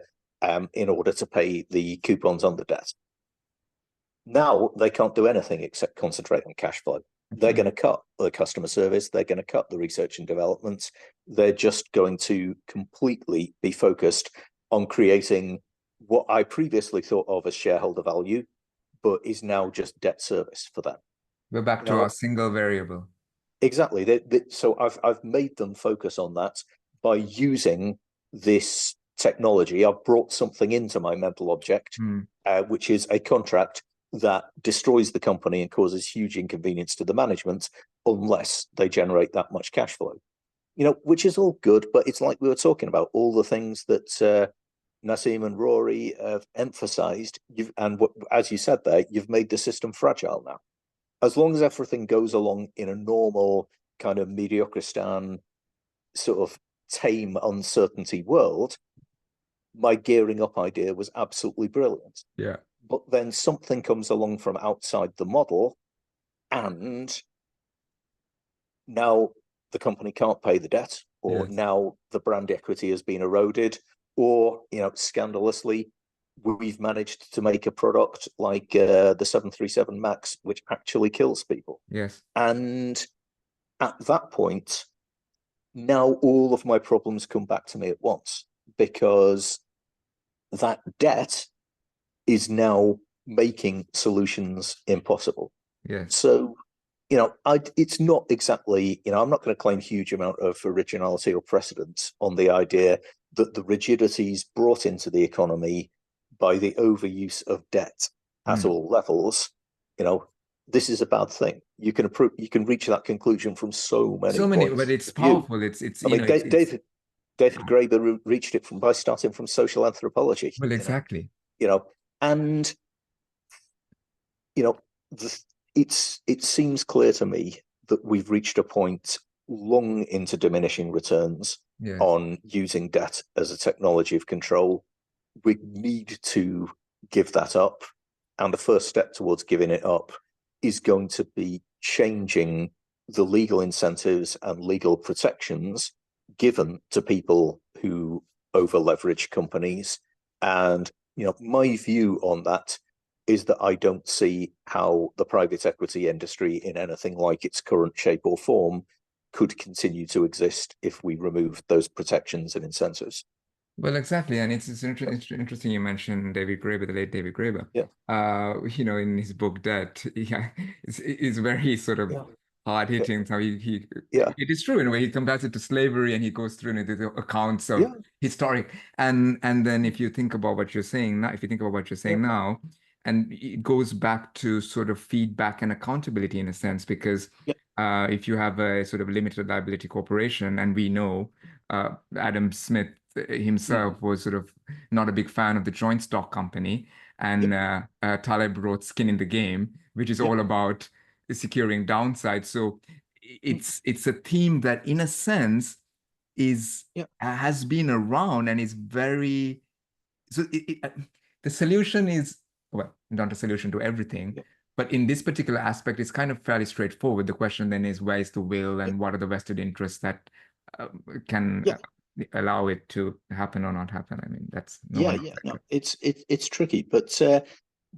in order to pay the coupons on the debt. Now they can't do anything except concentrate on cash flow. They're going to cut the customer service. They're going to cut the research and development. They're just going to completely be focused on creating what I previously thought of as shareholder value, but is now just debt service for them. We're back to our single variable. Exactly. So I've made them focus on that by using this technology. I've brought something into my mental object, which is a contract that destroys the company and causes huge inconvenience to the management unless they generate that much cash flow. Which is all good, but it's like we were talking about, all the things that Nassim and Rory have emphasized, as you said there, you've made the system fragile now. As long as everything goes along in a normal kind of mediocristan, sort of tame uncertainty world, my gearing up idea was absolutely brilliant. Yeah. But then something comes along from outside the model, and now the company can't pay the debt, or now the brand equity has been eroded, or, scandalously, we've managed to make a product like the 737 MAX, which actually kills people. Yes. And at that point, now all of my problems come back to me at once, because that debt is now making solutions impossible. Yes. So, it's not exactly, I'm not going to claim huge amount of originality or precedence on the idea that the rigidities brought into the economy by the overuse of debt at all levels, this is a bad thing. You can reach that conclusion from so many So many, but points it's of view. powerful. It's I you mean, know, it's David Graeber reached it by starting from social anthropology. well, exactly. And you know, it seems clear to me that we've reached a point long into diminishing returns Yes. on using debt as a technology of control. We need to give that up. And the first step towards giving it up is going to be changing the legal incentives and legal protections given to people who over leverage companies. And, my view on that is that I don't see how the private equity industry in anything like its current shape or form could continue to exist if we removed those protections and incentives. Well, exactly, and it's interesting you mentioned David Graeber, the late David Graeber. Yeah. In his book Debt, yeah, it's very sort of Yeah. hard-hitting. So Yeah. it is true in a way. He compares it to slavery, and he goes through the accounts of Yeah. historic, and then if you think about what you're saying now, Yeah. and it goes back to sort of feedback and accountability in a sense, because Yeah. if you have a sort of limited liability corporation, and we know Adam Smith himself was sort of not a big fan of the joint stock company, and Taleb wrote Skin in the Game, which is Yeah. all about securing downside. So it's a theme that, in a sense, is Yeah. has been around and is very so. The solution is, well, not a solution to everything, Yeah. but in this particular aspect, it's kind of fairly straightforward. The question then is, where is the will, Yeah. and what are the vested interests that can Yeah. allow it to happen or not happen? I mean, that's no Yeah. one knows Yeah. No, exactly. it's tricky, but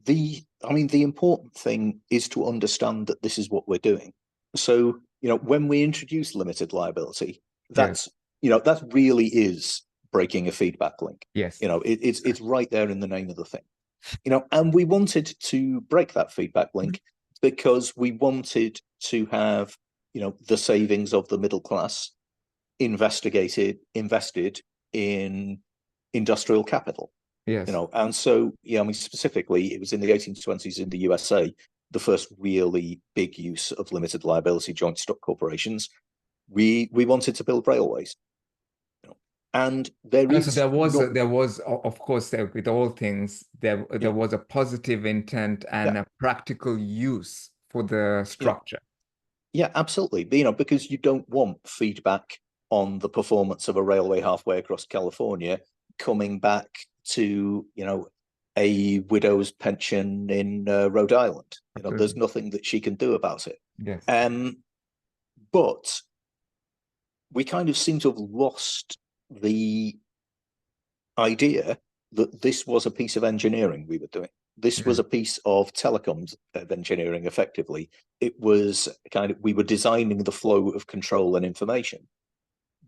the important thing is to understand that this is what we're doing. So, when we introduce limited liability, Yes, that really is breaking a feedback link. yes, It's right there in the name of the thing. And we wanted to break that feedback link because we wanted to have, the savings of the middle class invested in industrial capital. yes. And so, I mean, specifically, it was in the 1820s in the USA, the first really big use of limited liability joint stock corporations. We wanted to build railways, and there And so is not, of course, with all things, there yeah, was a positive intent yeah, and a practical use for the yeah, structure. yeah, absolutely. Because you don't want feedback on the performance of a railway halfway across California coming back to, a widow's pension in Rhode Island. There's Absolutely. nothing that she can do about it. Yes. But we kind of seem to have lost the idea that this was a piece of engineering we were doing. This Yeah. was a piece of telecoms engineering, effectively. It was we were designing the flow of control and information.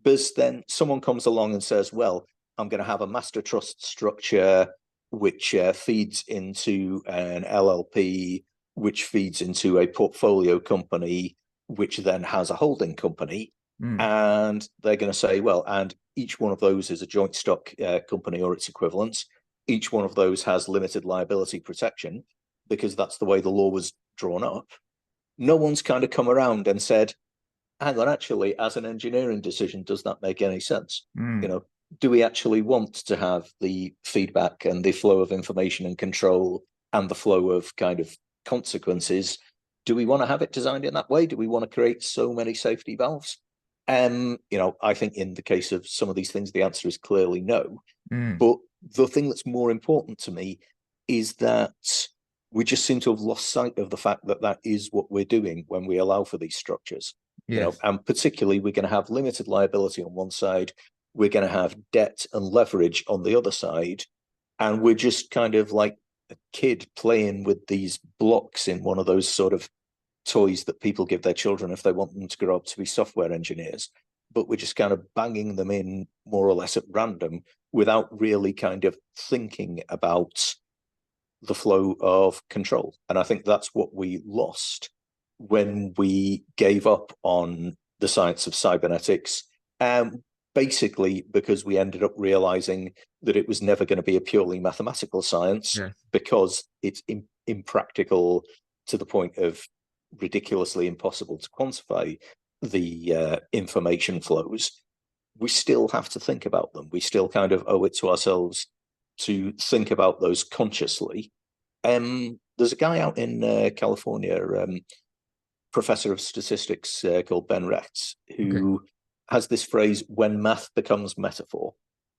But then someone comes along and says, well, I'm going to have a master trust structure which feeds into an LLP, which feeds into a portfolio company, which then has a holding company. Mm. And they're going to say, well, and each one of those is a joint stock company or its equivalents. Each one of those has limited liability protection because that's the way the law was drawn up. No one's kind of come around and said, hang on, actually, as an engineering decision, does that make any sense? Mm. Do we actually want to have the feedback and the flow of information and control and the flow of kind of consequences? Do we want to have it designed in that way? Do we want to create so many safety valves? I think in the case of some of these things, the answer is clearly no. Mm. But the thing that's more important to me is that we just seem to have lost sight of the fact that that is what we're doing when we allow for these structures. Yes. And particularly we're going to have limited liability on one side, we're going to have debt and leverage on the other side, and we're just kind of like a kid playing with these blocks in one of those sort of toys that people give their children if they want them to grow up to be software engineers. But we're just kind of banging them in more or less at random without really kind of thinking about the flow of control. And I think that's what we lost when we gave up on the science of cybernetics. basically because we ended up realizing that it was never going to be a purely mathematical science Yes. because it's impractical to the point of ridiculously impossible to quantify the information flows. We still have to think about them. We still kind of owe it to ourselves to think about those consciously. There's a guy out in California, professor of statistics called Ben Retz, Okay. who has this phrase, when math becomes metaphor,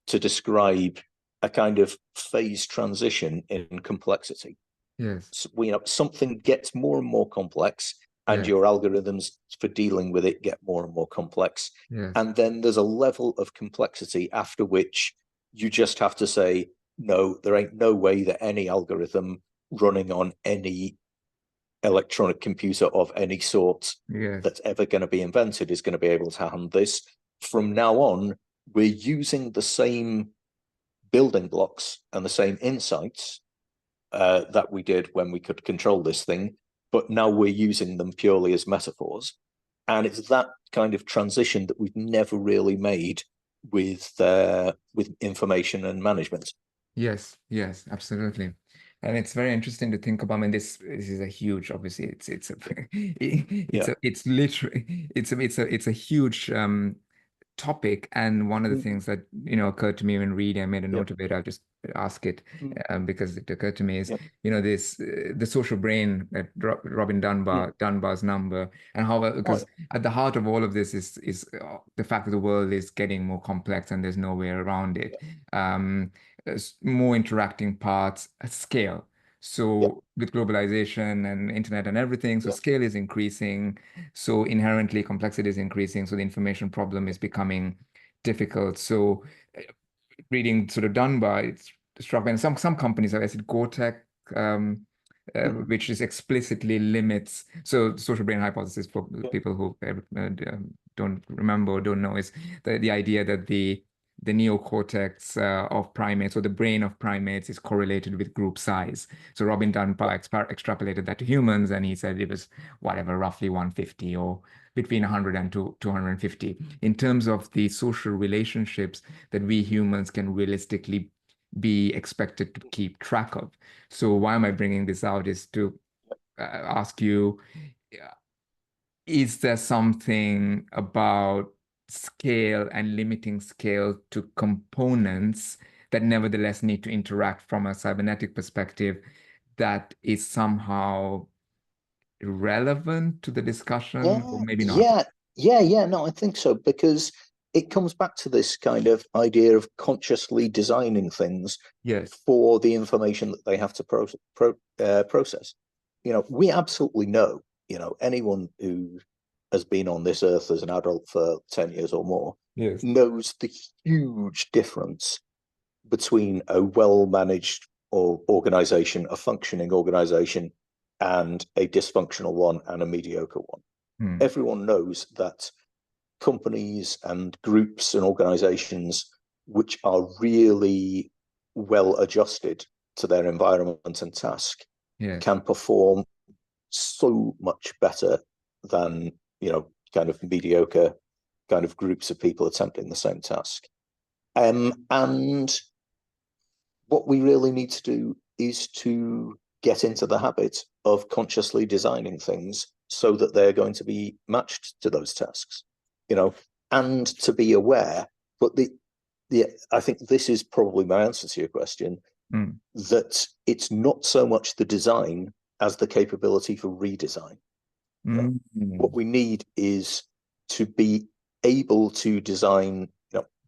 to describe a kind of phase transition in complexity. Yes. So, something gets more and more complex, and Yes. your algorithms for dealing with it get more and more complex. Yes. And then there's a level of complexity after which you just have to say, no, there ain't no way that any algorithm running on any electronic computer of any sort Yes. that's ever going to be invented is going to be able to handle this. From now on, we're using the same building blocks and the same insights that we did when we could control this thing, but now we're using them purely as metaphors. And it's that kind of transition that we've never really made with information and management. Yes, yes, absolutely. And it's very interesting to think about. I mean, this is a huge, obviously, it's a it's Yeah. a it's literally it's a huge topic. And one of the things that occurred to me when reading, I made a Yeah. note of it. I'll just ask it because it occurred to me is Yeah. this the social brain that Robin Dunbar's number, and how Oh, because at the heart of all of this is the fact that the world is getting more complex and there's no way around it. More interacting parts at scale. yeah. So with globalization and internet and everything, so Yeah. scale is increasing. So inherently complexity is increasing. So the information problem is becoming difficult. So reading sort of Dunbar, it's struck me. And some companies have, I said, Gore-Tech, which is explicitly limits. So the social brain hypothesis for Yeah. people who don't remember or don't know is the idea that the neocortex of primates, or the brain of primates, is correlated with group size. So Robin Dunbar extrapolated that to humans, and he said it was whatever, roughly 150 or between 100 and 250 in terms of the social relationships that we humans can realistically be expected to keep track of. So why am I bringing this out is to ask you, is there something about scale and limiting scale to components that nevertheless need to interact from a cybernetic perspective that is somehow relevant to the discussion, or Yeah, maybe not? yeah, yeah. No, I think so because it comes back to this kind of idea of consciously designing things Yes. for the information that they have to process. We absolutely know. Anyone who has been on this earth as an adult for 10 years or more Yes. knows the huge difference between a well-managed or organization, a functioning organization, and a dysfunctional one and a mediocre one. Hmm. Everyone knows that companies and groups and organizations which are really well adjusted to their environment and task Yes. can perform so much better than kind of mediocre kind of groups of people attempting the same task. And what we really need to do is to get into the habit of consciously designing things so that they're going to be matched to those tasks, and to be aware. But I think this is probably my answer to your question, Hmm. that it's not so much the design as the capability for redesign. Hmm. What we need is to be able to design,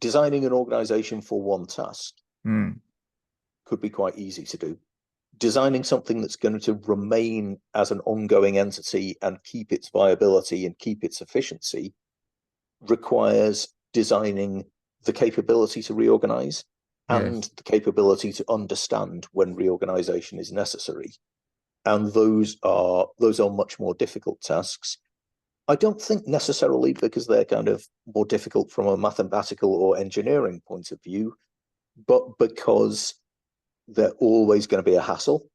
designing an organization for one task Hmm. could be quite easy to do. Designing something that's going to remain as an ongoing entity and keep its viability and keep its efficiency requires designing the capability to reorganize Yes. and the capability to understand when reorganization is necessary. And those are much more difficult tasks. I don't think necessarily because they're kind of more difficult from a mathematical or engineering point of view, but because they're always going to be a hassle.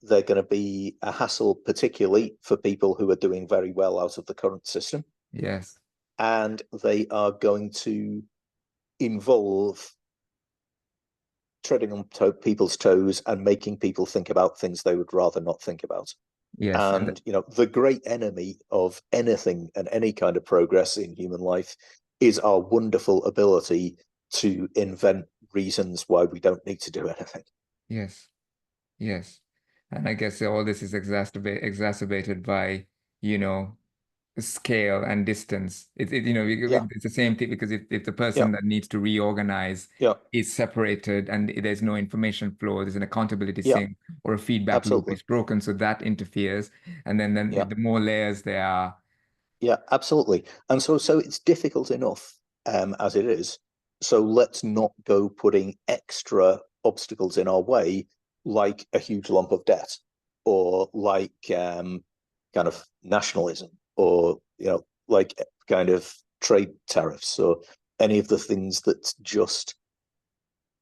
They're going to be a hassle, particularly for people who are doing very well out of the current system. Yes. and they are going to involve treading on people's toes and making people think about things they would rather not think about. Yes. And the great enemy of anything and any kind of progress in human life is our wonderful ability to invent reasons why we don't need to do anything. Yes. Yes. And I guess all this is exacerbated by, scale and distance. Yeah, It's the same thing, because if the yeah, person that needs to reorganize yeah, is separated and there's no information flow, there's an accountability yeah, sink or a feedback loop absolutely. is broken, so that interferes. And then Yeah, the more layers there are. yeah, absolutely. And so it's difficult enough as it is. So let's not go putting extra obstacles in our way, like a huge lump of debt, or like kind of nationalism, or like kind of trade tariffs, or any of the things that just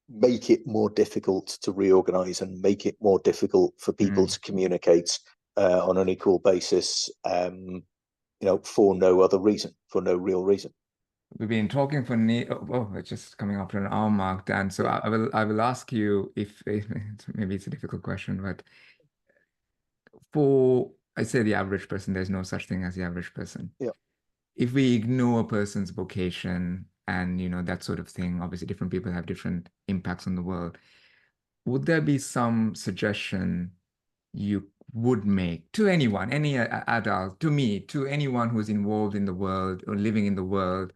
make it more difficult to reorganize and make it more difficult for people to communicate on an equal basis. For no other reason, for no real reason. We've been talking for it's just coming up to an hour mark, Dan. So Yeah, I will ask you, if maybe it's a difficult question, but for, I say, the average person, there's no such thing as the average person. yeah. If we ignore a person's vocation and that sort of thing, obviously different people have different impacts on the world. Would there be some suggestion you would make to anyone, any adult, to me, to anyone who's involved in the world or living in the world,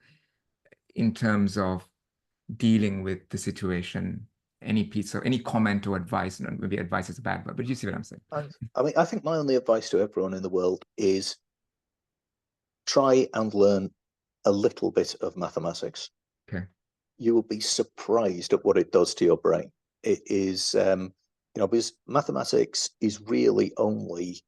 in terms of dealing with the situation? Any piece of, any comment or advice? No, maybe advice is a bad word, but you see what I'm saying. I mean, I think my only advice to everyone in the world is try and learn a little bit of mathematics. Okay. You will be surprised at what it does to your brain. It is, because mathematics is really only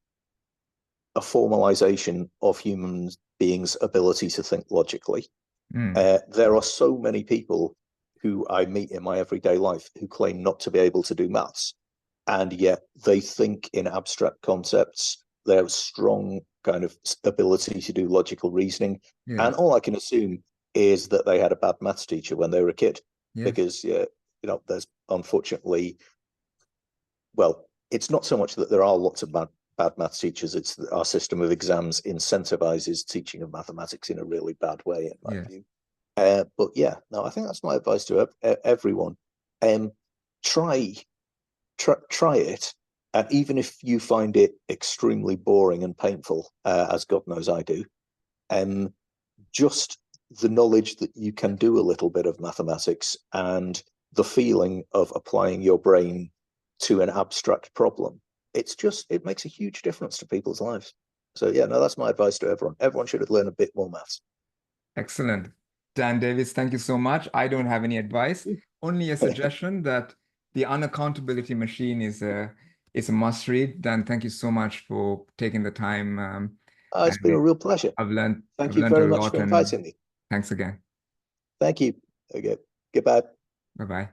a formalization of human beings' ability to think logically. There are so many people who I meet in my everyday life who claim not to be able to do maths, and yet they think in abstract concepts. They have strong kind of ability to do logical reasoning, and Yes. all I can assume is that they had a bad maths teacher when they were a kid, Yes. because there's unfortunately, well, it's not so much that there are lots of bad maths teachers. It's that our system of exams incentivizes teaching of mathematics in a really bad way, in my Yes. view. But yeah, no, I think that's my advice to everyone. Um, try, try it, and even if you find it extremely boring and painful, as God knows I do, just the knowledge that you can do a little bit of mathematics and the feeling of applying your brain to an abstract problem, it makes a huge difference to people's lives. So yeah, no, that's my advice to everyone. Everyone should learn a bit more maths. Excellent. Dan Davies, thank you so much. I don't have any advice, only a suggestion that the Unaccountability Machine is a must read. Dan, thank you so much for taking the time. It's been a And real pleasure. I've Thank you learned a very much lot, for and inviting me. thanks again. Thank you. Okay. Goodbye. Bye-bye.